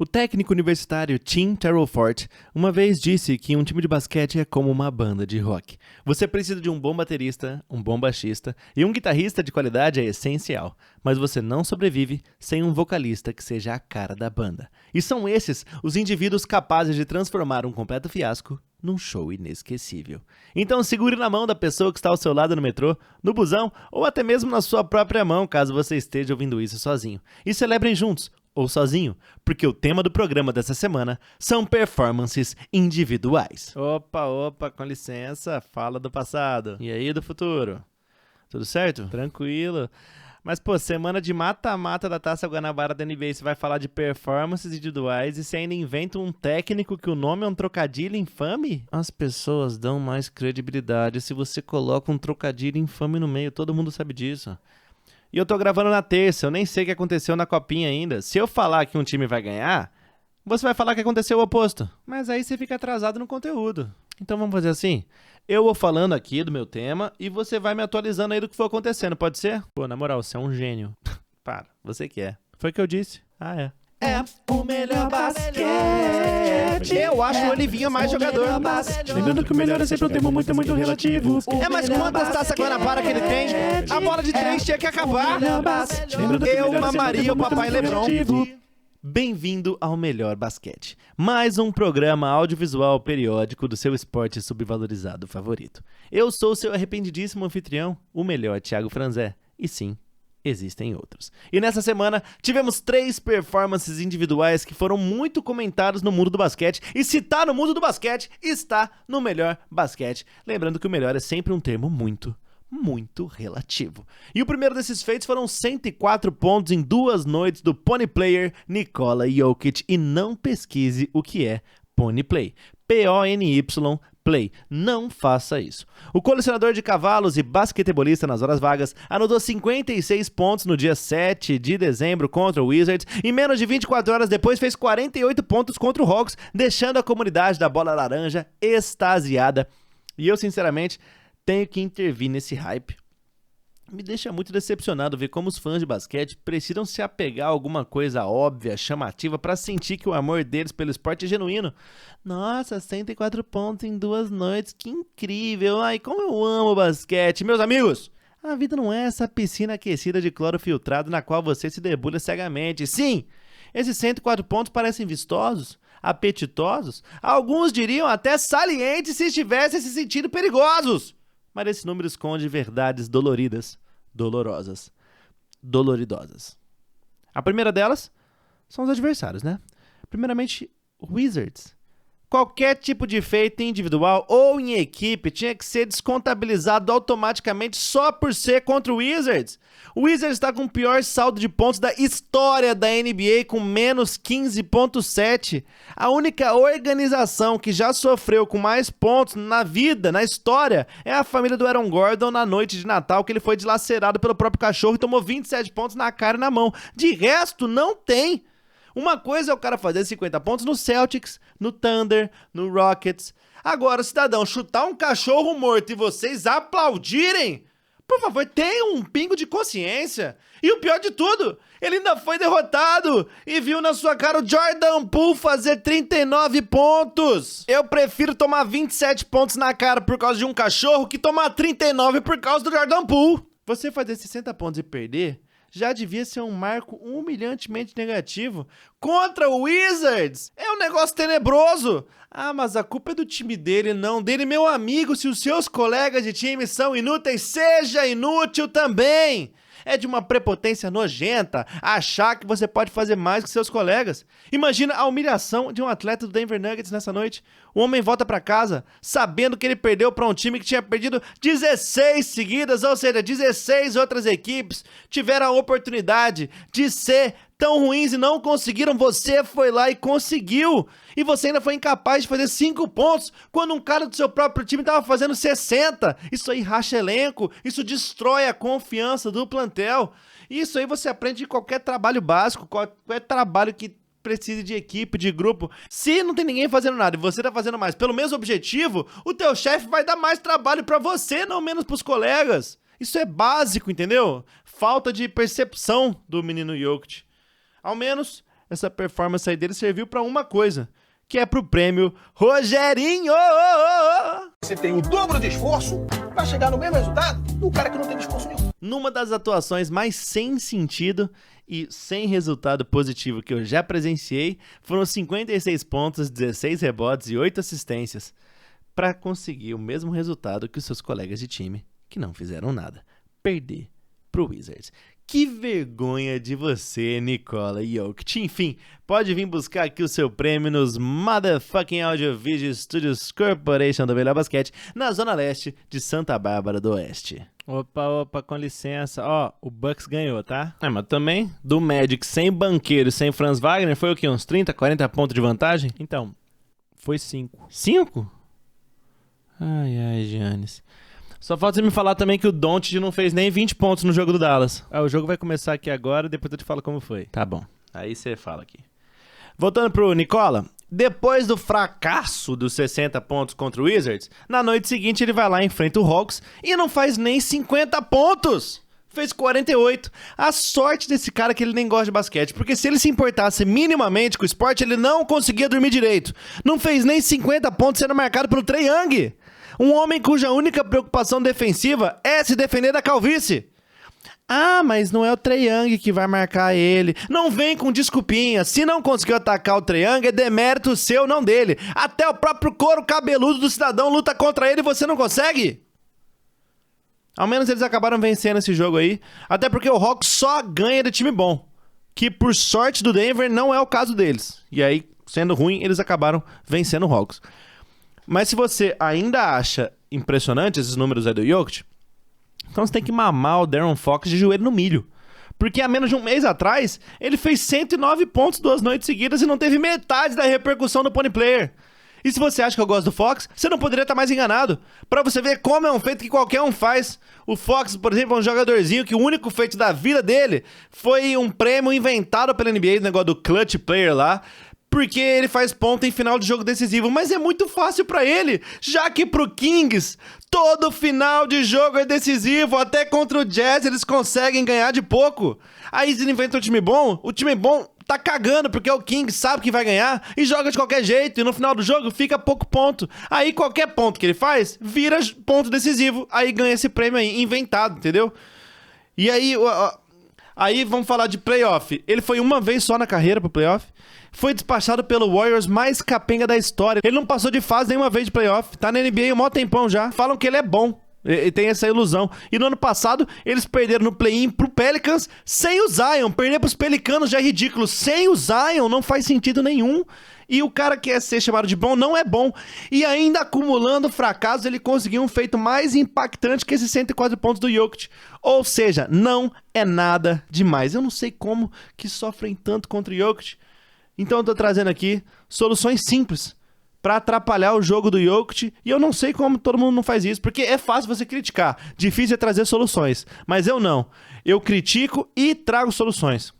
O técnico universitário Tim Terrellfort uma vez disse que um time de basquete é como uma banda de rock. Você precisa de um bom baterista, um bom baixista e um guitarrista de qualidade é essencial, mas você não sobrevive sem um vocalista que seja a cara da banda. E são esses os indivíduos capazes de transformar um completo fiasco num show inesquecível. Então segure na mão da pessoa que está ao seu lado no metrô, no busão ou até mesmo na sua própria mão, caso você esteja ouvindo isso sozinho. E celebrem juntos, ou sozinho, porque o tema do programa dessa semana são performances individuais. Opa, com licença, fala do passado. E aí do futuro? Tudo certo? Tranquilo. Mas, pô, semana de mata-mata da Taça Guanabara da NBA, você vai falar de performances individuais e você ainda inventa um técnico que o nome é um trocadilho infame? As pessoas dão mais credibilidade se você coloca um trocadilho infame no meio, todo mundo sabe disso. E eu tô gravando na terça, eu nem sei o que aconteceu na copinha ainda. Se eu falar que um time vai ganhar, você vai falar que aconteceu o oposto. Mas aí você fica atrasado no conteúdo. Então vamos fazer assim? Eu vou falando aqui do meu tema e você vai me atualizando aí do que for acontecendo, pode ser? Pô, na moral, você é um gênio. Para, você que é. Foi o que eu disse. Ah, é. É o melhor basquete. Eu acho o Olivinha mais jogador. Lembrando que o melhor é sempre um termo muito relativo. É, mas quantas Taça Guanabara que ele tem? A bola de 3 tinha que acabar. Eu mamaria o papai Lebron. Bem-vindo ao Melhor Basquete, mais um programa audiovisual periódico do seu esporte subvalorizado favorito. Eu sou o seu arrependidíssimo anfitrião, o melhor Thiago Franzé, e sim, existem outros. E nessa semana tivemos 3 performances individuais que foram muito comentados no mundo do basquete, e se tá no mundo do basquete, está no Melhor Basquete. Lembrando que o melhor é sempre um termo muito relativo. E o primeiro desses feitos foram 104 pontos em 2 noites do Pony Player Nikola Jokic. E não pesquise o que é Pony Play. P-O-N-Y Play. Não faça isso. O colecionador de cavalos e basquetebolista nas horas vagas anotou 56 pontos no dia 7 de dezembro contra o Wizards e menos de 24 horas depois fez 48 pontos contra o Hawks, deixando a comunidade da bola laranja extasiada. E eu, sinceramente, tenho que intervir nesse hype. Me deixa muito decepcionado ver como os fãs de basquete precisam se apegar a alguma coisa óbvia, chamativa, para sentir que o amor deles pelo esporte é genuíno. Nossa, 104 pontos em 2 noites, que incrível! Ai, como eu amo basquete! Meus amigos, a vida não é essa piscina aquecida de cloro filtrado na qual você se debulha cegamente. Sim, esses 104 pontos parecem vistosos, apetitosos, alguns diriam até salientes se estivessem se sentindo perigosos. Mas esse número esconde verdades doloridas, dolorosas, doloridosas. A primeira delas são os adversários, né? Primeiramente, Wizards. Qualquer tipo de feito individual ou em equipe tinha que ser descontabilizado automaticamente só por ser contra o Wizards. O Wizards está com o pior saldo de pontos da história da NBA, com menos 15,7. A única organização que já sofreu com mais pontos na vida, na história, é a família do Aaron Gordon na noite de Natal, que ele foi dilacerado pelo próprio cachorro e tomou 27 pontos na cara e na mão. De resto, não tem. Uma coisa é o cara fazer 50 pontos no Celtics, no Thunder, no Rockets. Agora, cidadão, chutar um cachorro morto e vocês aplaudirem? Por favor, tenham um pingo de consciência. E o pior de tudo, ele ainda foi derrotado e viu na sua cara o Jordan Poole fazer 39 pontos. Eu prefiro tomar 27 pontos na cara por causa de um cachorro que tomar 39 por causa do Jordan Poole. Você fazer 60 pontos e perder já devia ser um marco humilhantemente negativo. Contra o Wizards, é um negócio tenebroso. Ah, mas a culpa é do time dele, não dele. Meu amigo, se os seus colegas de time são inúteis, seja inútil também. É de uma prepotência nojenta achar que você pode fazer mais que seus colegas. Imagina a humilhação de um atleta do Denver Nuggets nessa noite. O homem volta pra casa sabendo que ele perdeu para um time que tinha perdido 16 seguidas, ou seja, 16 outras equipes tiveram a oportunidade de ser tão ruins e não conseguiram. Você foi lá e conseguiu. E você ainda foi incapaz de fazer 5 pontos quando um cara do seu próprio time estava fazendo 60. Isso aí racha elenco, isso destrói a confiança do plantel. Isso aí você aprende de qualquer trabalho básico, qualquer trabalho que precise de equipe, de grupo. Se não tem ninguém fazendo nada e você tá fazendo mais pelo mesmo objetivo, o teu chefe vai dar mais trabalho pra você, não menos pros colegas. Isso é básico, entendeu? Falta de percepção do menino Jokic. Ao menos essa performance aí dele serviu pra uma coisa, que é pro prêmio Rogerinho! Você tem o dobro de esforço pra chegar no mesmo resultado do cara que não tem esforço nenhum. Numa das atuações mais sem sentido e sem resultado positivo que eu já presenciei, foram 56 pontos, 16 rebotes e 8 assistências para conseguir o mesmo resultado que os seus colegas de time, que não fizeram nada, perder pro Wizards. Que vergonha de você, Nikola Jokic. Enfim, pode vir buscar aqui o seu prêmio nos Motherfucking Audio Video Studios Corporation do Melhor Basquete, na Zona Leste de Santa Bárbara do Oeste. Opa, com licença. Ó, o Bucks ganhou, tá? Mas também, do Magic sem banqueiro e sem Franz Wagner, foi o quê? Uns 30, 40 pontos de vantagem? Então, foi 5. 5? Ai, Giannis. Só falta você me falar também que o Doncic não fez nem 20 pontos no jogo do Dallas. O jogo vai começar aqui agora, depois eu te falo como foi. Tá bom. Aí você fala aqui. Voltando pro Nikola, depois do fracasso dos 60 pontos contra o Wizards, na noite seguinte ele vai lá e enfrenta o Hawks e não faz nem 50 pontos. Fez 48. A sorte desse cara é que ele nem gosta de basquete, porque se ele se importasse minimamente com o esporte, ele não conseguia dormir direito. Não fez nem 50 pontos sendo marcado pelo Trae Young. Um homem cuja única preocupação defensiva é se defender da calvície. Ah, mas não é o Trae Young que vai marcar ele. Não vem com desculpinha. Se não conseguiu atacar o Trae Young, é demérito seu, não dele. Até o próprio couro cabeludo do cidadão luta contra ele e você não consegue? Ao menos eles acabaram vencendo esse jogo aí. Até porque o Hawks só ganha de time bom. Que por sorte do Denver não é o caso deles. E aí, sendo ruim, eles acabaram vencendo o Hawks. Mas se você ainda acha impressionante esses números aí do Jokic, então você tem que mamar o De'Aaron Fox de joelho no milho. Porque há menos de um mês atrás, ele fez 109 pontos 2 noites seguidas e não teve metade da repercussão do Pony Player. E se você acha que eu gosto do Fox, você não poderia estar mais enganado. Pra você ver como é um feito que qualquer um faz. O Fox, por exemplo, é um jogadorzinho que o único feito da vida dele foi um prêmio inventado pela NBA, o negócio do Clutch Player lá, porque ele faz ponto em final de jogo decisivo, mas é muito fácil pra ele, já que pro Kings, todo final de jogo é decisivo, até contra o Jazz eles conseguem ganhar de pouco. Aí eles inventam o time bom tá cagando, porque o Kings sabe que vai ganhar e joga de qualquer jeito, e no final do jogo fica pouco ponto. Aí qualquer ponto que ele faz, vira ponto decisivo, aí ganha esse prêmio aí, inventado, entendeu? E aí, aí vamos falar de playoff. Ele foi uma vez só na carreira pro playoff. Foi despachado pelo Warriors mais capenga da história. Ele não passou de fase nenhuma vez de playoff. Tá na NBA há um maior tempão já. Falam que ele é bom. E tem essa ilusão. E no ano passado, eles perderam no play-in pro Pelicans sem o Zion. Perder pros Pelicanos já é ridículo. Sem o Zion não faz sentido nenhum. E o cara que quer ser chamado de bom não é bom. E ainda acumulando fracassos, ele conseguiu um feito mais impactante que esses 104 pontos do Jokic. Ou seja, não é nada demais. Eu não sei como que sofrem tanto contra o Jokic. Então eu tô trazendo aqui soluções simples pra atrapalhar o jogo do Jokic. E eu não sei como todo mundo não faz isso, porque é fácil você criticar. Difícil é trazer soluções. Mas eu não. Eu critico e trago soluções.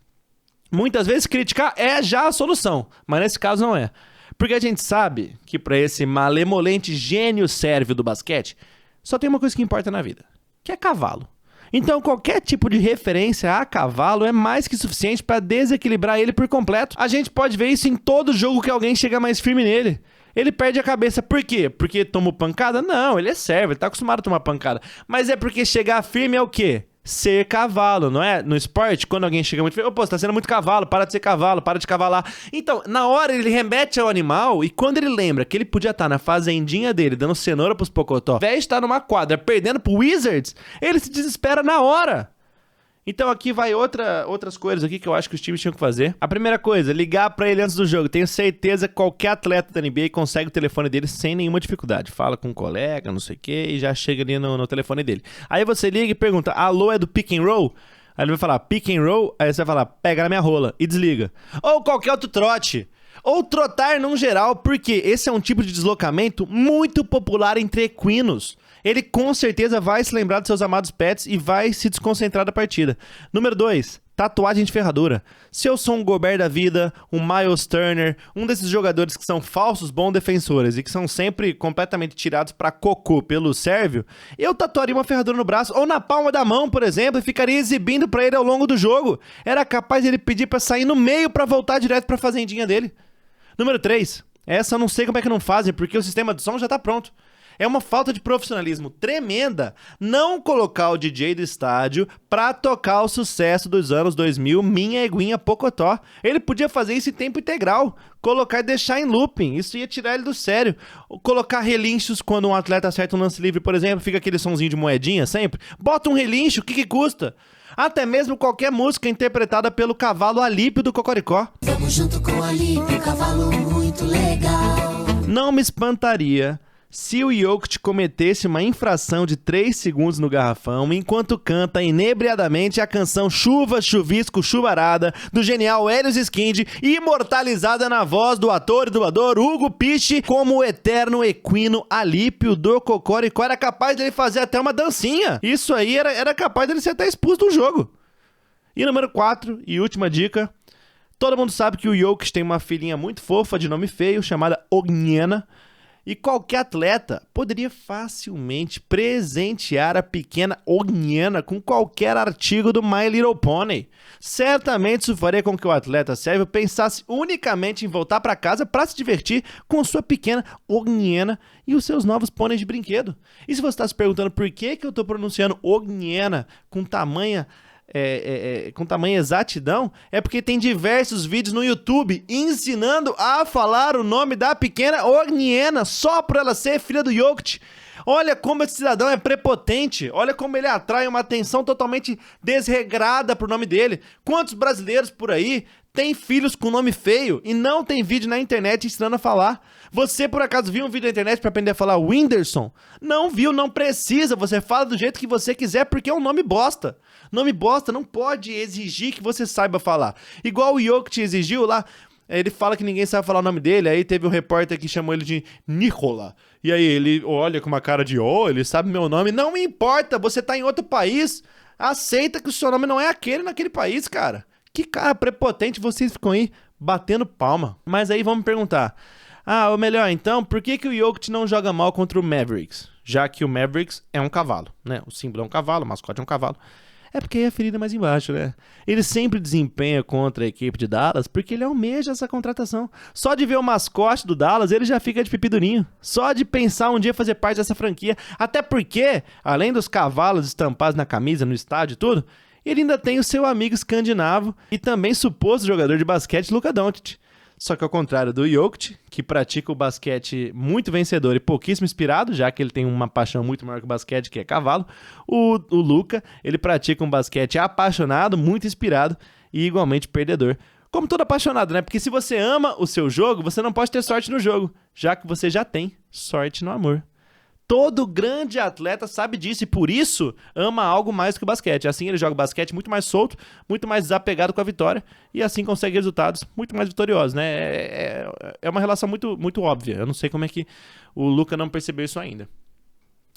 Muitas vezes criticar é já a solução, mas nesse caso não é. Porque a gente sabe que pra esse malemolente gênio sérvio do basquete, só tem uma coisa que importa na vida, que é cavalo. Então qualquer tipo de referência a cavalo é mais que suficiente para desequilibrar ele por completo. A gente pode ver isso em todo jogo que alguém chega mais firme nele. Ele perde a cabeça. Por quê? Porque tomou pancada? Não, ele é servo, ele tá acostumado a tomar pancada. Mas é porque chegar firme é o quê? Ser cavalo, não é? No esporte, quando alguém chega muito firme, pô, você tá sendo muito cavalo, para de ser cavalo, para de cavalar. Então, na hora ele remete ao animal e quando ele lembra que ele podia estar na fazendinha dele, dando cenoura pros pocotó, ao invés de estar numa quadra perdendo pro Wizards, ele se desespera na hora. Então aqui vai outras coisas aqui que eu acho que os times tinham que fazer. A primeira coisa, ligar pra ele antes do jogo. Tenho certeza que qualquer atleta da NBA consegue o telefone dele sem nenhuma dificuldade. Fala com um colega, não sei o que, e já chega ali no telefone dele. Aí você liga e pergunta, alô, é do pick and roll? Aí ele vai falar, pick and roll? Aí você vai falar, pega na minha rola e desliga. Ou qualquer outro trote. Ou trotar num geral, porque esse é um tipo de deslocamento muito popular entre equinos. Ele com certeza vai se lembrar dos seus amados pets e vai se desconcentrar da partida. Número 2, tatuagem de ferradura. Se eu sou um Gobert da vida, um Miles Turner, um desses jogadores que são falsos bons defensores e que são sempre completamente tirados pra cocô pelo Sérvio, eu tatuaria uma ferradura no braço ou na palma da mão, por exemplo, e ficaria exibindo pra ele ao longo do jogo. Era capaz de ele pedir pra sair no meio pra voltar direto pra fazendinha dele. Número 3. Essa eu não sei como é que não fazem, porque o sistema de som já tá pronto. É uma falta de profissionalismo tremenda não colocar o DJ do estádio pra tocar o sucesso dos anos 2000, Minha Eguinha Pocotó. Ele podia fazer isso em tempo integral, colocar e deixar em looping, isso ia tirar ele do sério. Colocar relinchos quando um atleta acerta um lance livre, por exemplo, fica aquele sonzinho de moedinha sempre. Bota um relincho, o que custa? Até mesmo qualquer música interpretada pelo cavalo Alípio do Cocoricó. Vamos junto com Alípio, cavalo muito legal. Não me espantaria se o Jokic cometesse uma infração de 3 segundos no garrafão enquanto canta inebriadamente a canção Chuva, Chuvisco, Chuvarada do genial Helios Skind, imortalizada na voz do ator e dublador Hugo Piche como o eterno equino Alípio do Cocoricó. Era capaz dele fazer até uma dancinha. Isso aí era capaz dele ser até expulso do jogo. E número 4 e última dica. Todo mundo sabe que o Jokic tem uma filhinha muito fofa de nome feio chamada Ogniena. E qualquer atleta poderia facilmente presentear a pequena Ogniena com qualquer artigo do My Little Pony. Certamente isso faria com que o atleta sérvio pensasse unicamente em voltar para casa para se divertir com sua pequena Ogniena e os seus novos pôneis de brinquedo. E se você está se perguntando por que eu estou pronunciando Ogniena com tamanha exatidão, é porque tem diversos vídeos no YouTube ensinando a falar o nome da pequena Ogniena só por ela ser filha do Jokic. Olha como esse cidadão é prepotente, olha como ele atrai uma atenção totalmente desregrada pro nome dele. Quantos brasileiros por aí têm filhos com nome feio e não tem vídeo na internet ensinando a falar? Você por acaso viu um vídeo na internet pra aprender a falar Whindersson? Não viu, não precisa, você fala do jeito que você quiser porque é um nome bosta. Nome bosta não pode exigir que você saiba falar. Igual o Jokic exigiu lá, ele fala que ninguém sabe falar o nome dele, aí teve um repórter que chamou ele de Nicola. E aí ele olha com uma cara de, ele sabe meu nome. Não me importa, você tá em outro país, aceita que o seu nome não é aquele naquele país, cara. Que cara prepotente, vocês ficam aí batendo palma. Mas aí vamos perguntar, ou melhor então, por que o Jokic não joga mal contra o Mavericks? Já que o Mavericks é um cavalo, né? O símbolo é um cavalo, o mascote é um cavalo. É porque aí a ferida é mais embaixo, né? Ele sempre desempenha contra a equipe de Dallas porque ele almeja essa contratação. Só de ver o mascote do Dallas, ele já fica de pipi durinho. Só de pensar um dia fazer parte dessa franquia. Até porque, além dos cavalos estampados na camisa, no estádio e tudo, ele ainda tem o seu amigo escandinavo e também suposto jogador de basquete, Luka Doncic. Só que ao contrário do Jokic, que pratica o basquete muito vencedor e pouquíssimo inspirado, já que ele tem uma paixão muito maior que o basquete, que é cavalo, o Luka, ele pratica um basquete apaixonado, muito inspirado e igualmente perdedor. Como todo apaixonado, né? Porque se você ama o seu jogo, você não pode ter sorte no jogo, já que você já tem sorte no amor. Todo grande atleta sabe disso e por isso ama algo mais que o basquete. Assim ele joga basquete muito mais solto, muito mais desapegado com a vitória e assim consegue resultados muito mais vitoriosos, né? É uma relação muito, muito óbvia. Eu não sei como é que o Luka não percebeu isso ainda.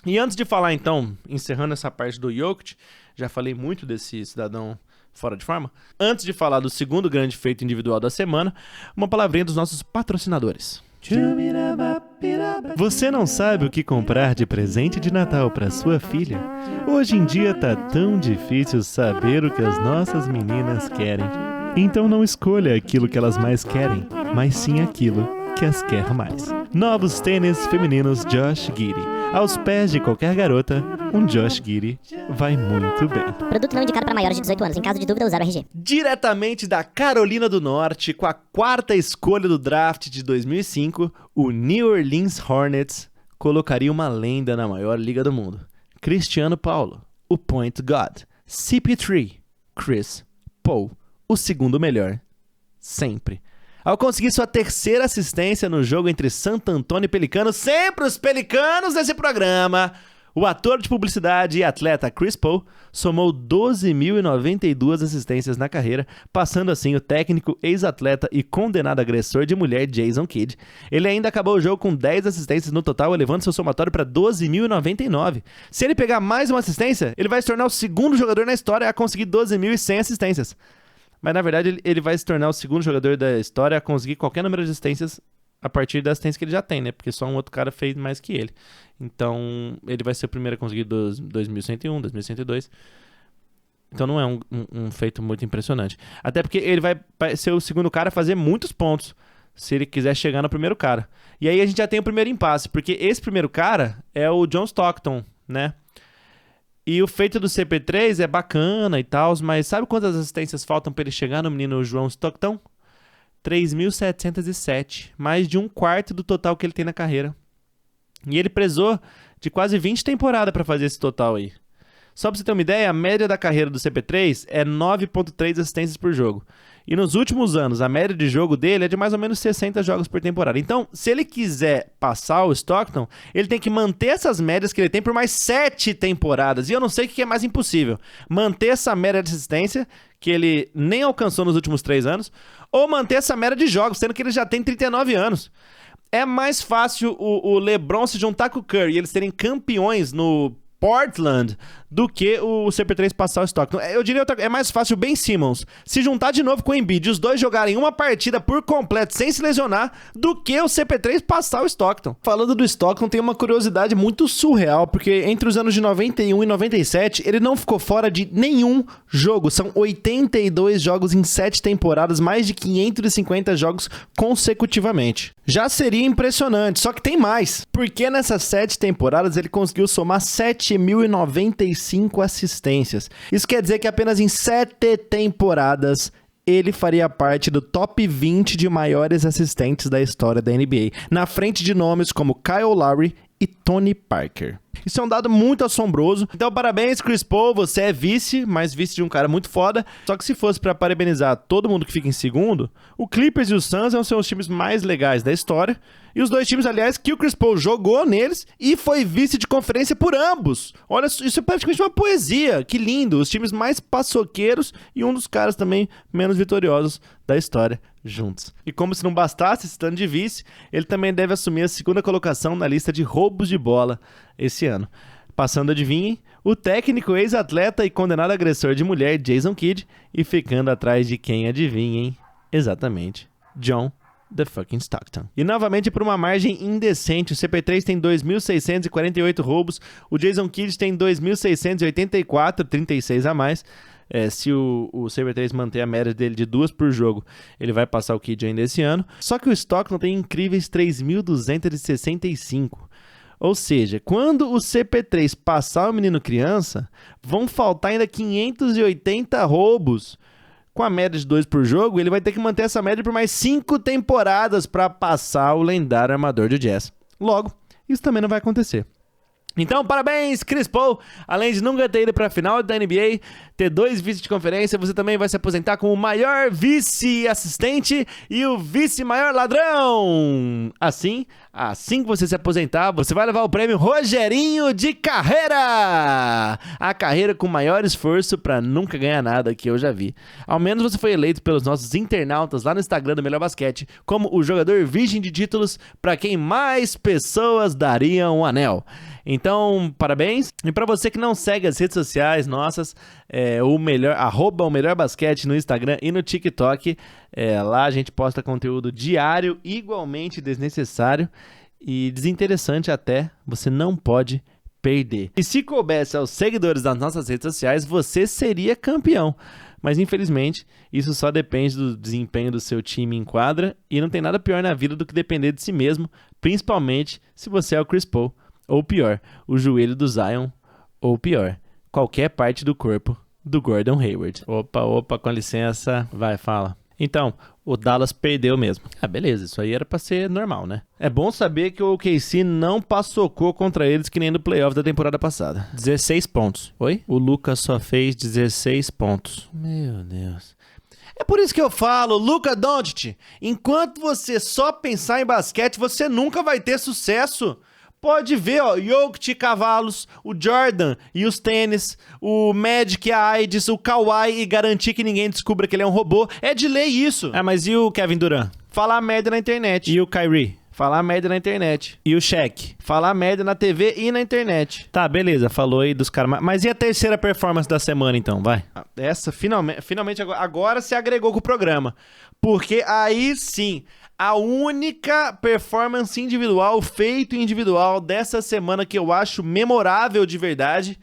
E antes de falar então, encerrando essa parte do Jokic, já falei muito desse cidadão fora de forma. Antes de falar do segundo grande feito individual da semana, uma palavrinha dos nossos patrocinadores. Você não sabe o que comprar de presente de Natal para sua filha? Hoje em dia tá tão difícil saber o que as nossas meninas querem. Então não escolha aquilo que elas mais querem, mas sim aquilo que as quer mais. Novos tênis femininos Josh Giddey. Aos pés de qualquer garota, um Josh Giddey vai muito bem. Produto não indicado para maiores de 18 anos. Em caso de dúvida, usar o RG. Diretamente da Carolina do Norte, com a 4ª escolha do draft de 2005, o New Orleans Hornets colocaria uma lenda na maior liga do mundo. Cristiano Paulo, o Point God. CP3, Chris Paul, o segundo melhor. Sempre. Ao conseguir sua 3ª assistência no jogo entre Santo Antônio e Pelicanos, sempre os Pelicanos nesse programa, O ator de publicidade e atleta Chris Paul somou 12.092 assistências na carreira, passando assim o técnico, ex-atleta e condenado agressor de mulher Jason Kidd. Ele ainda acabou o jogo com 10 assistências no total, elevando seu somatório para 12.099. Se ele pegar mais uma assistência, ele vai se tornar o segundo jogador na história a conseguir 12.100 assistências. Mas na verdade ele vai se tornar o segundo jogador da história a conseguir qualquer número de assistências a partir da assistência que ele já tem, né? Porque só um outro cara fez mais que ele. Então, ele vai ser o primeiro a conseguir 2.101, 2.102. Então, não é um feito muito impressionante. Até porque ele vai ser o segundo cara a fazer muitos pontos, se ele quiser chegar no primeiro cara. E aí a gente já tem o primeiro impasse, porque esse primeiro cara é o John Stockton, né? E o feito do CP3 é bacana e tal, mas sabe quantas assistências faltam para ele chegar no menino João Stockton? 3.707, mais de um quarto do total que ele tem na carreira. E ele prezou de quase 20 temporadas para fazer esse total aí. Só para você ter uma ideia, a média da carreira do CP3 é 9.3 assistências por jogo. E nos últimos anos, a média de jogo dele é de mais ou menos 60 jogos por temporada. Então, se ele quiser passar o Stockton, ele tem que manter essas médias que ele tem por mais 7 temporadas. E eu não sei o que é mais impossível. Manter essa média de assistência, que ele nem alcançou nos últimos 3 anos, ou manter essa média de jogos, sendo que ele já tem 39 anos. É mais fácil o LeBron se juntar com o Curry e eles serem campeões no Portland do que o CP3 passar o Stockton. Eu diria é mais fácil o Ben Simmons se juntar de novo com o Embiid e os dois jogarem uma partida por completo sem se lesionar do que o CP3 passar o Stockton. Falando do Stockton, tem uma curiosidade muito surreal, porque entre os anos de 91 e 97 ele não ficou fora de nenhum jogo. São 82 jogos em 7 temporadas, mais de 550 jogos consecutivamente. Já seria impressionante, só que tem mais, porque nessas 7 temporadas ele conseguiu somar 7.095 assistências. Isso quer dizer que apenas em 7 temporadas ele faria parte do top 20 de maiores assistentes da história da NBA, na frente de nomes como Kyle Lowry e Tony Parker. Isso é um dado muito assombroso. Então, parabéns, Chris Paul. Você é vice, mas vice de um cara muito foda. Só que se fosse pra parabenizar todo mundo que fica em segundo, o Clippers e o Suns são os times mais legais da história. E os dois times, aliás, que o Chris Paul jogou neles e foi vice de conferência por ambos. Olha, isso é praticamente uma poesia. Que lindo. Os times mais paçoqueiros e um dos caras também menos vitoriosos da história juntos. E como se não bastasse esse tanto de vice, ele também deve assumir a segunda colocação na lista de roubos de bola esse ano. Passando, adivinhem, o técnico, ex-atleta e condenado agressor de mulher Jason Kidd, e ficando atrás de quem, adivinhem? Exatamente, John the fucking Stockton. E novamente por uma margem indecente, o CP3 tem 2.648 roubos, o Jason Kidd tem 2.684, 36 a mais. Se o CP3 manter a média dele de 2 por jogo, ele vai passar o Kidd ainda esse ano. Só que o Stockton tem incríveis 3.265. Ou seja, quando o CP3 passar o menino criança, vão faltar ainda 580 roubos. Com a média de 2 por jogo, ele vai ter que manter essa média por mais 5 temporadas para passar o lendário armador de Jazz. Logo, isso também não vai acontecer. Então, parabéns, Chris Paul. Além de nunca ter ido para a final da NBA, ter 2 vice de conferência, você também vai se aposentar como o maior vice-assistente e o vice-maior ladrão. Assim que você se aposentar, você vai levar o prêmio Rogerinho de Carreira. A carreira com maior esforço para nunca ganhar nada que eu já vi. Ao menos você foi eleito pelos nossos internautas lá no Instagram do Melhor Basquete como o jogador virgem de títulos para quem mais pessoas dariam um anel. Então, parabéns. E para você que não segue as redes sociais nossas, o melhor basquete no Instagram e no TikTok, lá a gente posta conteúdo diário, igualmente desnecessário e desinteressante até, você não pode perder. E se coubesse aos seguidores das nossas redes sociais, você seria campeão. Mas infelizmente, isso só depende do desempenho do seu time em quadra e não tem nada pior na vida do que depender de si mesmo, principalmente se você é o Chris Paul. Ou pior, o joelho do Zion, ou pior, qualquer parte do corpo do Gordon Hayward. Opa, com licença, vai, fala. Então, o Dallas perdeu mesmo. Beleza, isso aí era pra ser normal, né? É bom saber que o OKC não paçocou contra eles que nem no playoff da temporada passada. 16 pontos. Oi? O Lucas só fez 16 pontos. Meu Deus. É por isso que eu falo, Luka Doncic, enquanto você só pensar em basquete, você nunca vai ter sucesso. pode ver, ó, Jokic e cavalos, o Jordan e os tênis, o Magic e a AIDS, o Kawhi e garantir que ninguém descubra que ele é um robô. É de lei isso. Ah, mas e o Kevin Durant? Falar merda na internet. E o Kyrie? Falar merda na internet. E o Shaq? Falar merda na TV e na internet. Tá, beleza, falou aí dos caras. Mas e a terceira performance da semana, então? Vai. Essa, finalmente agora se agregou com o programa. Porque aí sim, a única performance individual, feito individual dessa semana que eu acho memorável de verdade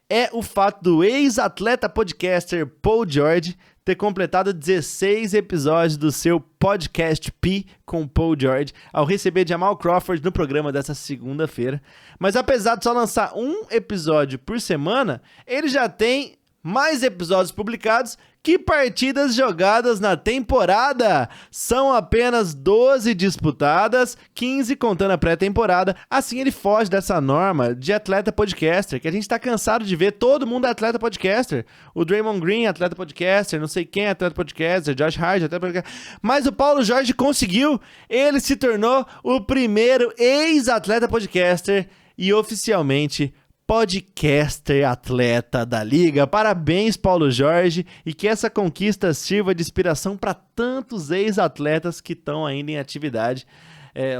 é o fato do ex-atleta podcaster Paul George ter completado 16 episódios do seu podcast P com Paul George ao receber Jamal Crawford no programa dessa segunda-feira. Mas apesar de só lançar um episódio por semana, ele já tem mais episódios publicados que partidas jogadas na temporada. São apenas 12 disputadas, 15 contando a pré-temporada. Assim ele foge dessa norma de atleta podcaster, que a gente tá cansado de ver. Todo mundo é atleta podcaster. O Draymond Green é atleta podcaster, não sei quem é atleta podcaster, Josh Hart é atleta podcaster. Mas o Paulo Jorge conseguiu. Ele se tornou o primeiro ex-atleta podcaster e oficialmente podcaster atleta da liga. Parabéns, Paulo Jorge, e que essa conquista sirva de inspiração para tantos ex-atletas que estão ainda em atividade.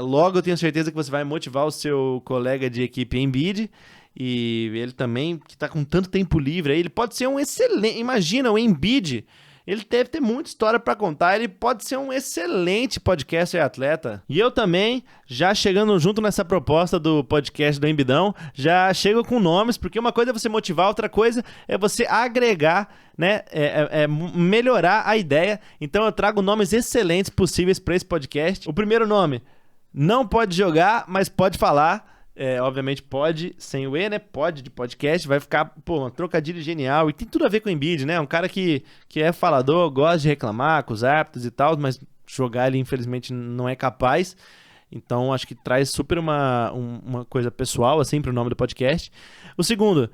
Logo eu tenho certeza que você vai motivar o seu colega de equipe Embiid, e ele também, que está com tanto tempo livre aí, ele pode ser um excelente, imagina, o Embiid, ele deve ter muita história para contar, ele pode ser um excelente podcaster atleta. E eu também, já chegando junto nessa proposta do podcast do Embidão, já chego com nomes, porque uma coisa é você motivar, outra coisa é você agregar, né, melhorar a ideia. Então eu trago nomes excelentes possíveis para esse podcast. O primeiro nome, não pode jogar, mas pode falar. Obviamente pode, sem o E, né? Pode de podcast, vai ficar, um trocadilho genial. E tem tudo a ver com o Embiid, né? Um cara que é falador, gosta de reclamar com os árbitros e tal, mas jogar ele infelizmente não é capaz. Então acho que traz super uma coisa pessoal, assim, pro nome do podcast. O segundo,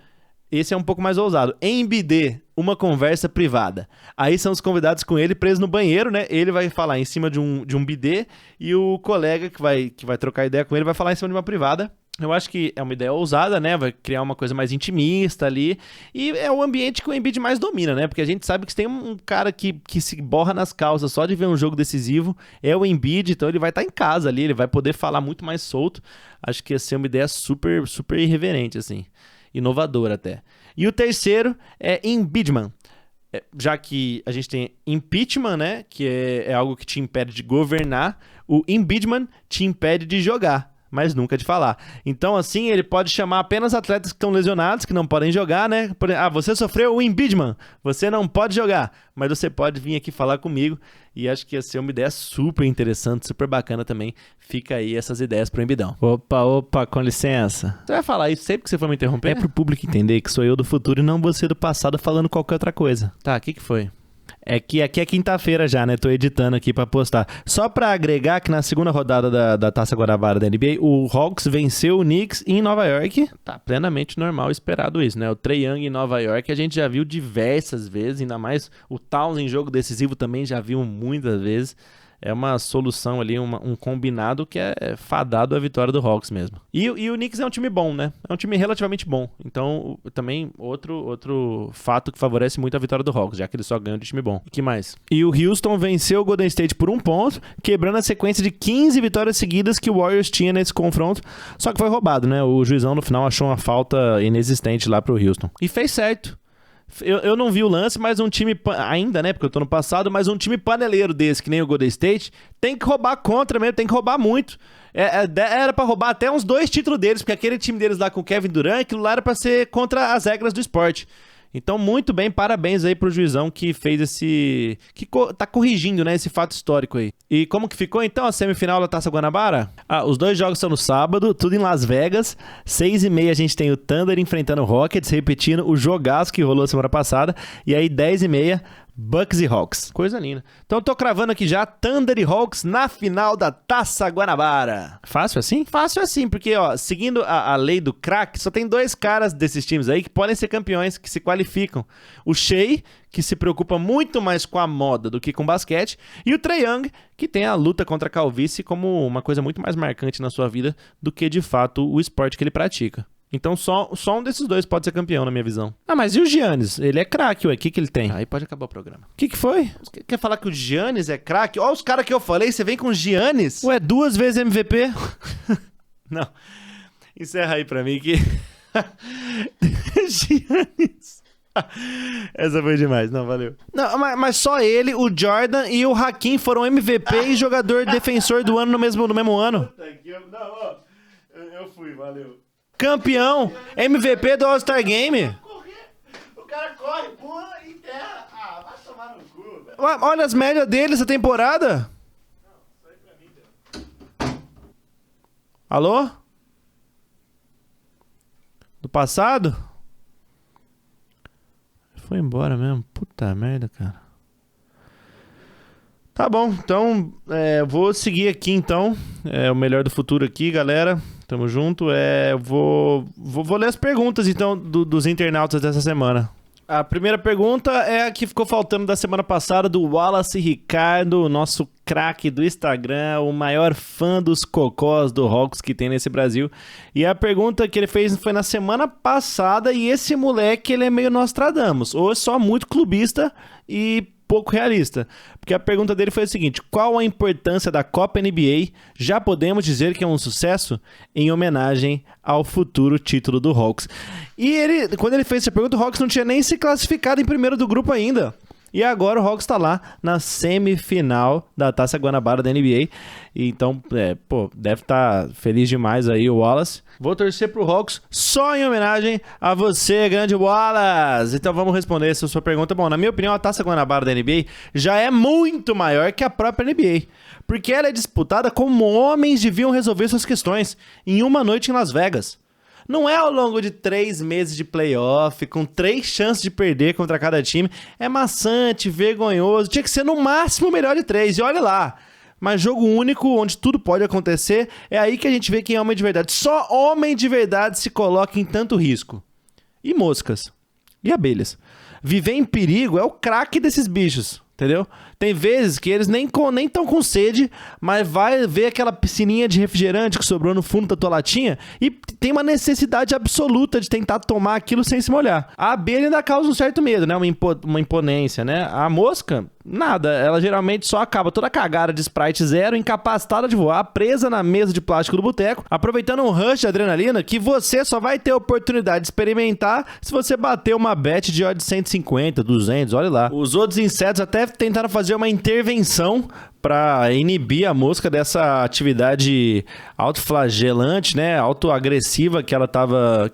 esse é um pouco mais ousado. Embidê, uma conversa privada. Aí são os convidados com ele presos no banheiro, né? Ele vai falar em cima de um bidê e o colega que vai trocar ideia com ele vai falar em cima de uma privada. Eu acho que é uma ideia ousada, né? Vai criar uma coisa mais intimista ali. E é o ambiente que o Embiid mais domina, né? Porque a gente sabe que tem um cara que se borra nas calças só de ver um jogo decisivo. É o Embiid, então ele vai estar em casa ali. Ele vai poder falar muito mais solto. Acho que ia ser uma ideia super, super irreverente, assim. Inovadora até. E o terceiro é Embiidman. Já que a gente tem impeachment, né? Que é algo que te impede de governar. O Embiidman te impede de jogar, mas nunca de falar. Então, assim, ele pode chamar apenas atletas que estão lesionados, que não podem jogar, né? Você sofreu o Embiidman, você não pode jogar, mas você pode vir aqui falar comigo, e acho que ia ser uma ideia super interessante, super bacana também. Fica aí essas ideias pro Embidão. Opa, com licença. Você vai falar isso sempre que você for me interromper? É pro público entender que sou eu do futuro e não você do passado falando qualquer outra coisa. Tá, o que foi? É que aqui é quinta-feira já, né? Tô editando aqui pra postar. Só pra agregar que na segunda rodada da Taça Guanabara da NBA, o Hawks venceu o Knicks em Nova York. Tá plenamente normal, esperado isso, né? O Trae Young em Nova York a gente já viu diversas vezes, ainda mais o Towns em jogo decisivo também já viu muitas vezes. É uma solução ali, um combinado que é fadado à vitória do Hawks mesmo. E o Knicks é um time bom, né? É um time relativamente bom. Então, também outro fato que favorece muito a vitória do Hawks, já que eles só ganham de time bom. E que mais? E o Houston venceu o Golden State por 1 ponto, quebrando a sequência de 15 vitórias seguidas que o Warriors tinha nesse confronto. Só que foi roubado, né? O juizão no final achou uma falta inexistente lá pro Houston. E fez certo. Eu não vi o lance, mas um time, ainda, né, porque eu tô no passado, mas um time paneleiro desse, que nem o Golden State, tem que roubar contra mesmo, tem que roubar muito. Era pra roubar até uns 2 títulos deles, porque aquele time deles lá com o Kevin Durant, aquilo lá era pra ser contra as regras do esporte. Então, muito bem, parabéns aí pro juizão que fez tá corrigindo, né, esse fato histórico aí. E como que ficou, então, a semifinal da Taça Guanabara? Os 2 jogos são no sábado, tudo em Las Vegas. 6h30 a gente tem o Thunder enfrentando o Rockets, repetindo o jogaço que rolou semana passada. E aí, 10h30, Bucks e Hawks. Coisa linda. Então eu tô cravando aqui já Thunder e Hawks na final da Taça Guanabara. Fácil assim? Fácil assim, porque ó, seguindo a lei do craque, só tem 2 caras desses times aí que podem ser campeões, que se qualificam. O Shea, que se preocupa muito mais com a moda do que com basquete, e o Trae Young, que tem a luta contra a calvície como uma coisa muito mais marcante na sua vida do que de fato o esporte que ele pratica. Então só um desses 2 pode ser campeão, na minha visão. Ah, mas e o Giannis? Ele é craque, ué. O que ele tem? Aí pode acabar o programa. O que foi? Quer falar que o Giannis é craque? Ó os caras que eu falei, você vem com o Giannis? Ué, 2 vezes MVP? Não. Encerra aí pra mim que... Giannis... Essa foi demais, não, valeu. Não, mas só ele, o Jordan e o Hakim foram MVP e jogador defensor do ano no mesmo ano. Eu fui, valeu. Campeão, MVP do All-Star Game. O cara corre, pula e enterra. Ah, vai tomar no cu, velho. Olha as médias dele essa temporada. Não, sai pra mim, velho. Alô? Do passado? Foi embora mesmo. Puta merda, cara. Tá bom, então vou seguir aqui então. O melhor do futuro aqui, galera. Tamo junto. Vou ler as perguntas então dos internautas dessa semana. A primeira pergunta é a que ficou faltando da semana passada, do Wallace Ricardo, nosso craque do Instagram, o maior fã dos cocós do Hawks que tem nesse Brasil. E a pergunta que ele fez foi na semana passada, e esse moleque, ele é meio Nostradamus, ou é só muito clubista e pouco realista. Porque a pergunta dele foi a seguinte: qual a importância da Copa NBA? Já podemos dizer que é um sucesso? Em homenagem ao futuro título do Hawks. E quando ele fez essa pergunta, o Hawks não tinha nem se classificado em primeiro do grupo ainda. E agora o Hawks tá lá na semifinal da Taça Guanabara da NBA. E então, deve estar feliz demais aí o Wallace. Vou torcer pro Hawks só em homenagem a você, grande Wallace. Então vamos responder essa sua pergunta. Bom, na minha opinião, a Taça Guanabara da NBA já é muito maior que a própria NBA. Porque ela é disputada como homens deviam resolver suas questões em uma noite em Las Vegas. Não é ao longo de 3 meses de playoff, com 3 chances de perder contra cada time. É maçante, vergonhoso. Tinha que ser no máximo o melhor de 3. E olha lá. Mas jogo único, onde tudo pode acontecer, é aí que a gente vê quem é homem de verdade. Só homem de verdade se coloca em tanto risco. E moscas. E abelhas. Viver em perigo é o craque desses bichos. Entendeu? Tem vezes que eles nem estão com sede, mas vai ver aquela piscininha de refrigerante que sobrou no fundo da tua latinha e tem uma necessidade absoluta de tentar tomar aquilo sem se molhar. A abelha ainda causa um certo medo, né? Uma imponência, né? A mosca, nada. Ela geralmente só acaba toda cagada de Sprite zero, incapacitada de voar, presa na mesa de plástico do boteco, aproveitando um rush de adrenalina que você só vai ter a oportunidade de experimentar se você bater uma bet de odds 150, 200, olha lá. Os outros insetos até tentaram fazer uma intervenção para inibir a mosca dessa atividade autoflagelante, né, autoagressiva que ela tava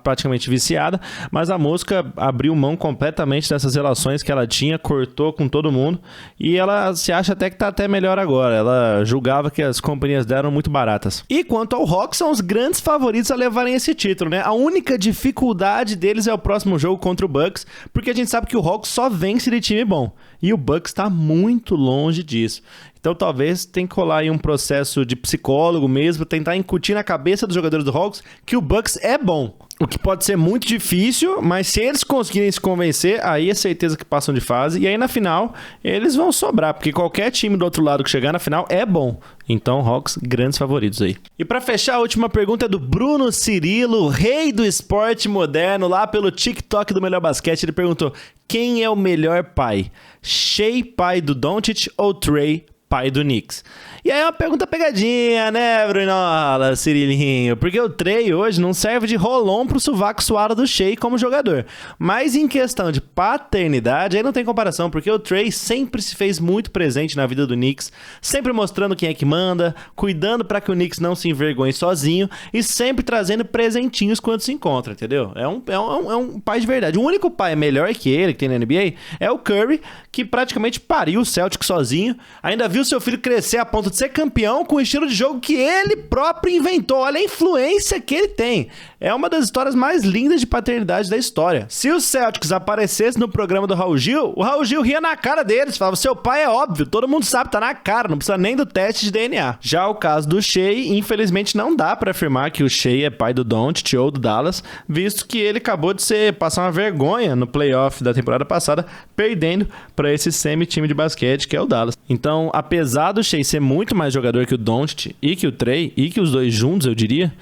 praticamente viciada, mas a mosca abriu mão completamente dessas relações que ela tinha, cortou com todo mundo, e ela se acha até que tá até melhor agora. Ela julgava que as companhias dela eram muito baratas. E quanto ao Hawks, são os grandes favoritos a levarem esse título, né? A única dificuldade deles é o próximo jogo contra o Bucks, porque a gente sabe que o Hawks só vence de time bom, e o Bucks tá muito longe disso. Então talvez tenha que rolar aí um processo de psicólogo mesmo, tentar incutir na cabeça dos jogadores do Hawks que o Bucks é bom. O que pode ser muito difícil, mas se eles conseguirem se convencer, aí é certeza que passam de fase. E aí na final, eles vão sobrar, porque qualquer time do outro lado que chegar na final é bom. Então, Hawks, grandes favoritos aí. E pra fechar, a última pergunta é do Bruno Cirilo, rei do esporte moderno, lá pelo TikTok do Melhor Basquete. Ele perguntou: quem é o melhor pai? Shea, pai do Doncic, ou Trae, pai do Knicks? E aí é uma pergunta pegadinha, né, Brunola, Cirilinho? Porque o Trae hoje não serve de rolon pro sovaco suado do Shea como jogador. Mas em questão de paternidade, aí não tem comparação, porque o Trae sempre se fez muito presente na vida do Knicks, sempre mostrando quem é que manda, cuidando pra que o Knicks não se envergonhe sozinho e sempre trazendo presentinhos quando se encontra, entendeu? É um pai de verdade. O único pai melhor que ele, que tem na NBA, é o Curry, que praticamente pariu o Celtic sozinho, ainda viu seu filho crescer a ponto de ser campeão com o estilo de jogo que ele próprio inventou. Olha a influência que ele tem. É uma das histórias mais lindas de paternidade da história. Se os Celtics aparecessem no programa do Raul Gil, o Raul Gil ria na cara deles, falava, seu pai é óbvio, todo mundo sabe, tá na cara, não precisa nem do teste de DNA. Já o caso do Shea, infelizmente não dá pra afirmar que o Shea é pai do Doncic ou do Dallas, visto que ele acabou de passar uma vergonha no playoff da temporada passada, perdendo pra esse semi-time de basquete que é o Dallas. Então, apesar do Shea ser muito mais jogador que o Doncic e que o Trey, e que os dois juntos, eu diria,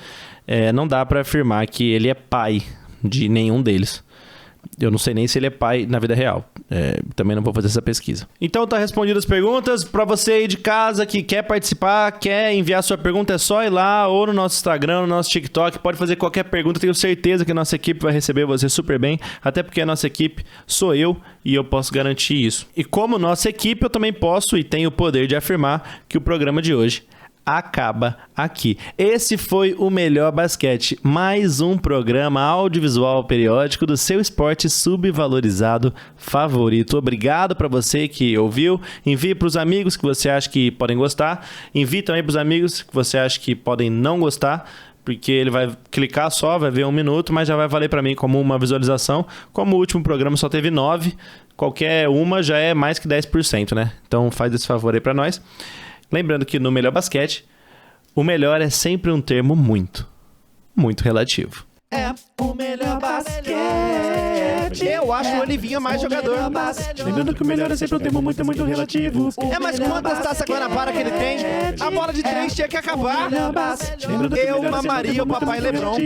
não dá pra afirmar que ele é pai de nenhum deles. Eu não sei nem se ele é pai na vida real. Também não vou fazer essa pesquisa. Então tá respondidas as perguntas. Pra você aí de casa que quer participar, quer enviar sua pergunta, é só ir lá ou no nosso Instagram, no nosso TikTok. Pode fazer qualquer pergunta. Tenho certeza que a nossa equipe vai receber você super bem. Até porque a nossa equipe sou eu e eu posso garantir isso. E como nossa equipe, eu também posso e tenho o poder de afirmar que o programa de hoje acaba aqui. Esse foi o Melhor Basquete, mais um programa audiovisual periódico do seu esporte subvalorizado favorito. Obrigado para você que ouviu. Envie para os amigos que você acha que podem gostar. Envie também para os amigos que você acha que podem não gostar, porque ele vai clicar só, vai ver 1 minuto, mas já vai valer para mim como uma visualização. Como o último programa só teve 9, qualquer uma já é mais que 10%, né? Então faz esse favor aí para nós. Lembrando que no Melhor Basquete, o melhor é sempre um termo muito, muito relativo. É o melhor basquete. Eu acho o Olivinha mais jogador. Lembrando que o melhor é sempre um termo muito, muito relativo. Mas quantas taças Guanabara que ele tem? A bola de 3 tinha que acabar. Eu mamaria o papai Lebron.